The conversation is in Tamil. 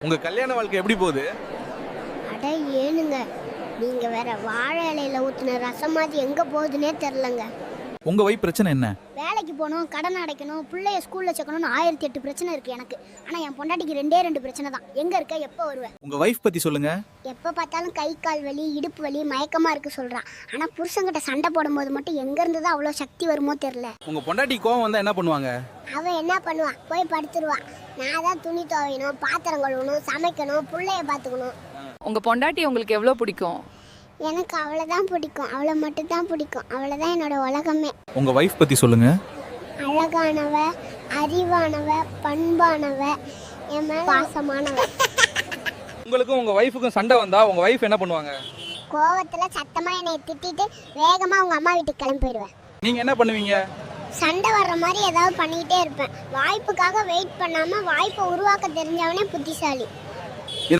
உங்க கல்யாண வாழ்க்கை எப்படி போகுது? அட ஏனுங்க, நீங்க வேற வாழை இலையில ஊத்துன ரசம் மாதிரி எங்க போகுதுன்னே தெரிலங்க. உங்க வைஃப் பிரச்சனை என்ன? வேலைக்கு போகணும், கடன் அடைக்கணும், பிள்ளைய ஸ்கூல்ல சேர்க்கணும்னு 1008 பிரச்சனை இருக்கு எனக்கு. ஆனா என் பொண்டாட்டிக்கு 2 பிரச்சனை தான். எங்க இருக்க, எப்போ வருவ? உங்க வைஃப் பத்தி சொல்லுங்க. எப்போ பார்த்தாலும் கை கால் வலி, இடுப்பு வலி, மயக்கமா இருக்கு சொல்றான். ஆனா புருஷன்கிட்ட சண்டை போடும்போது மட்டும் எங்க இருந்து தான் அவ்வளோ சக்தி வருமோ தெரியல. உங்க பொண்டாட்டி கோவம் வந்தா என்ன பண்ணுவாங்க? அவ என்ன பண்ணுவா, போய் படுத்துருவா. நான் தான் துணி துவைக்கணும், பாத்திரம் கழுவணும், சமைக்கணும், பிள்ளைய பார்த்துக்கணும். உங்க பொண்டாட்டி உங்களுக்கு எவ்வளவு பிடிக்கும்? எனக்கு அவளை தான் பிடிக்கும், அவளை மட்டும் தான் பிடிக்கும். அவளை தான் என்னோட உலகமே. உங்க வைஃப் பத்தி சொல்லுங்க. அழகானவ, அறிவானவ, பண்பானவ, என் மேல பாசமானவ. உங்களுக்கும் உங்க வைஃபுக்கும் சண்டை வந்தா உங்க வைஃப் என்ன பண்ணுவாங்க? கோவத்துல சத்தமா என்னை திட்டிட்டு வேகமா உங்க அம்மா வீட்டுக்கு கிளம்பி போயிடுவேன். நீங்க என்ன பண்ணுவீங்க? சண்டை வர்ற மாதிரி ஏதாவது பண்ணிக்கிட்டே இருப்பேன். வாய்ப்புக்காக வெயிட் பண்ணாம வாய்ப்பை உருவாக்க தெரிஞ்சவனே புத்திசாலி.